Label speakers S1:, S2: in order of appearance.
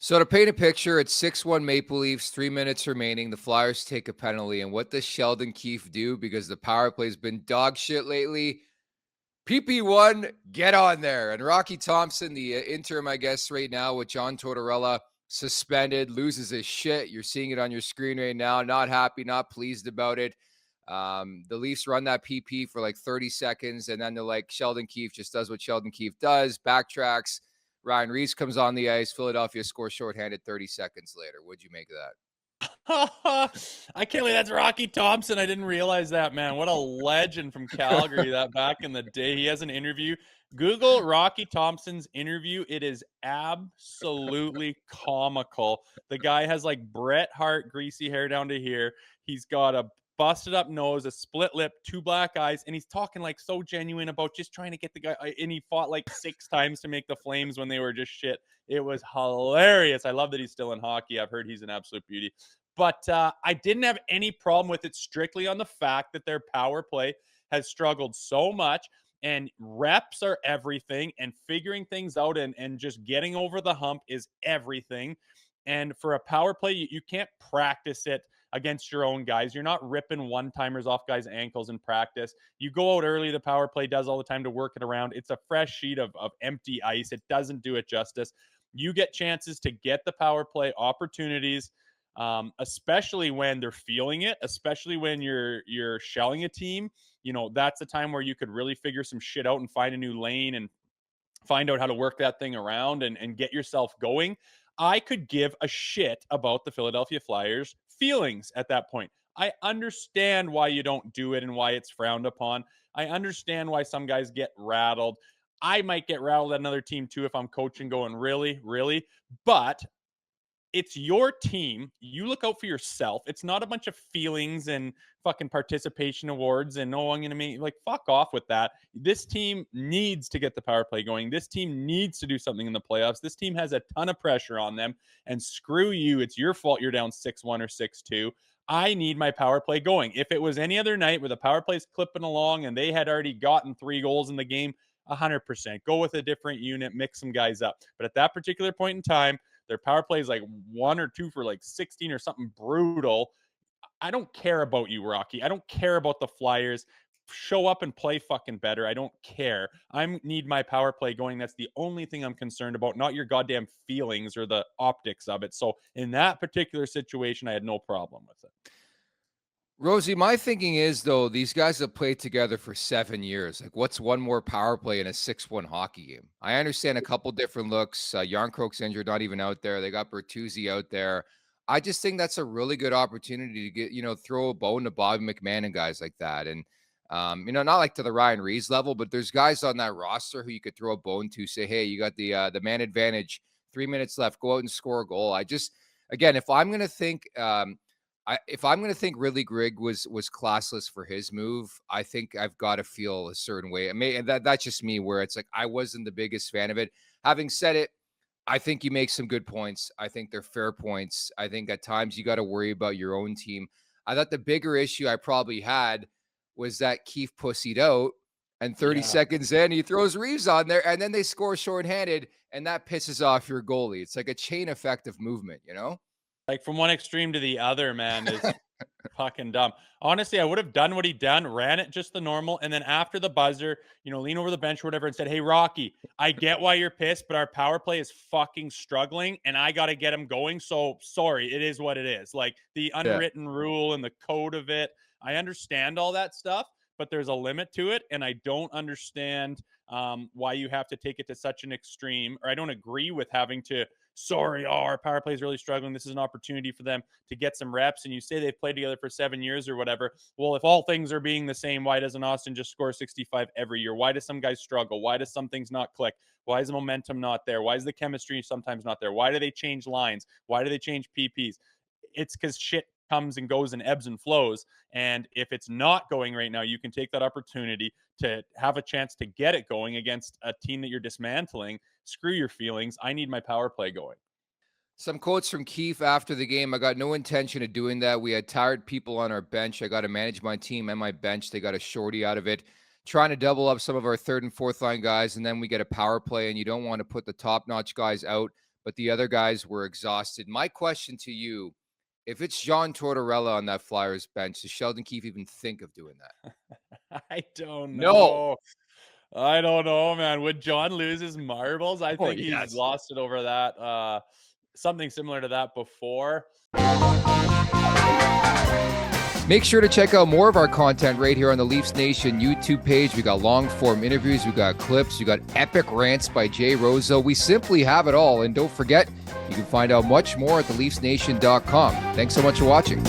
S1: So to paint a picture, it's 6-1 Maple Leafs, 3 minutes remaining. The Flyers take a penalty. And what does Sheldon Keefe do? Because the power play's been dog shit lately. PP1, get on there. And Rocky Thompson, the interim, I guess, right now with John Tortorella suspended, loses his shit. You're seeing it on your screen right now. Not happy, not pleased about it. The Leafs run that PP for like 30 seconds, and then they're like, Sheldon Keefe just does what Sheldon Keefe does, backtracks. Ryan Reese comes on the ice. Philadelphia scores shorthanded 30 seconds later. What'd you make of that?
S2: I can't believe that's Rocky Thompson. I didn't realize that, man. What a legend from Calgary that back in the day. He has an interview. Google Rocky Thompson's interview. It is absolutely comical. The guy has like Bret Hart greasy hair down to here. He's got a busted up nose, a split lip, two black eyes, and he's talking like so genuine about just trying to get the guy. And he fought like 6 times to make the Flames when they were just shit. It was hilarious. I love that he's still in hockey. I've heard he's an absolute beauty. But I didn't have any problem with it strictly on the fact that their power play has struggled so much, and reps are everything, and figuring things out and just getting over the hump is everything. And for a power play, you can't practice it against your own guys. You're not ripping one-timers off guys' ankles in practice. You go out early, the power play does all the time to work it around. It's a fresh sheet of empty ice. It doesn't do it justice. You get chances to get the power play opportunities, especially when they're feeling it, especially when you're shelling a team. You know, that's the time where you could really figure some shit out and find a new lane and find out how to work that thing around and get yourself going. I could give a shit about the Philadelphia Flyers feelings at that point. I understand why you don't do it and why it's frowned upon. I understand why some guys get rattled. I might get rattled at another team too if I'm coaching going, really, really. But it's your team. You look out for yourself. It's not a bunch of feelings and fucking participation awards and I'm going to make like fuck off with that. This team needs to get the power play going. This team needs to do something in the playoffs. This team has a ton of pressure on them, and screw you. It's your fault you're down 6-1 or 6-2. I need my power play going. If it was any other night where the power play's clipping along and they had already gotten 3 goals in the game, 100%. Go with a different unit, mix some guys up. But at that particular point in time, their power play is like 1 or 2 for like 16 or something brutal. I don't care about you, Rocky. I don't care about the Flyers. Show up and play fucking better. I don't care. I need my power play going. That's the only thing I'm concerned about, not your goddamn feelings or the optics of it. So in that particular situation, I had no problem with it.
S1: Rosie, my thinking is, though, these guys have played together for 7 years. Like, what's one more power play in a 6-1 hockey game? I understand a couple different looks. Yarncroke's injured, not even out there. They got Bertuzzi out there. I just think that's a really good opportunity to get, throw a bone to Bobby McMahon and guys like that. And, not like to the Ryan Reese level, but there's guys on that roster who you could throw a bone to, say, hey, you got the man advantage, 3 minutes left, go out and score a goal. Again, if I'm going to think, if I'm going to think Ridley Grigg was classless for his move, I think I've got to feel a certain way. And that's just me, where it's like I wasn't the biggest fan of it. Having said it, I think you make some good points. I think they're fair points. I think at times you got to worry about your own team. I thought the bigger issue I probably had was that Keefe pussied out, and 30 seconds in, he throws Reeves on there, and then they score shorthanded, and that pisses off your goalie. It's like a chain effect of movement,
S2: Like from one extreme to the other, man, is fucking dumb. Honestly, I would have done what he done, ran it just the normal, and then after the buzzer, lean over the bench or whatever and said, "Hey, Rocky, I get why you're pissed, but our power play is fucking struggling, and I got to get him going. So sorry, it is what it is." Like the unwritten rule and the code of it. I understand all that stuff, but there's a limit to it, and I don't understand why you have to take it to such an extreme, or I don't agree with having to. Sorry, our power play is really struggling. This is an opportunity for them to get some reps. And you say they've played together for 7 years or whatever. Well, if all things are being the same, why doesn't Austin just score 65 every year? Why do some guys struggle? Why do some things not click? Why is the momentum not there? Why is the chemistry sometimes not there? Why do they change lines? Why do they change PPs? It's because shit comes and goes and ebbs and flows. And if it's not going right now, you can take that opportunity to have a chance to get it going against a team that you're dismantling. Screw your feelings. I need my power play going.
S1: Some quotes from Keefe after the game. I got no intention of doing that. We had tired people on our bench. I got to manage my team and my bench. They got a shorty out of it. Trying to double up some of our third and fourth line guys, and then we get a power play, and you don't want to put the top-notch guys out but the other guys were exhausted. My question to you, if it's John Tortorella on that Flyers bench, does Sheldon Keefe even think of doing that?
S2: I don't
S1: No.
S2: know. I don't know, man. Would John lose his marbles? I think he's
S1: yes.
S2: lost it over that. Something similar to that before.
S1: Make sure to check out more of our content right here on the Leafs Nation YouTube page. We got long form interviews, we got clips, we got epic rants by Jay Rosehill. We simply have it all. And don't forget, you can find out much more at theleafsnation.com. Thanks so much for watching.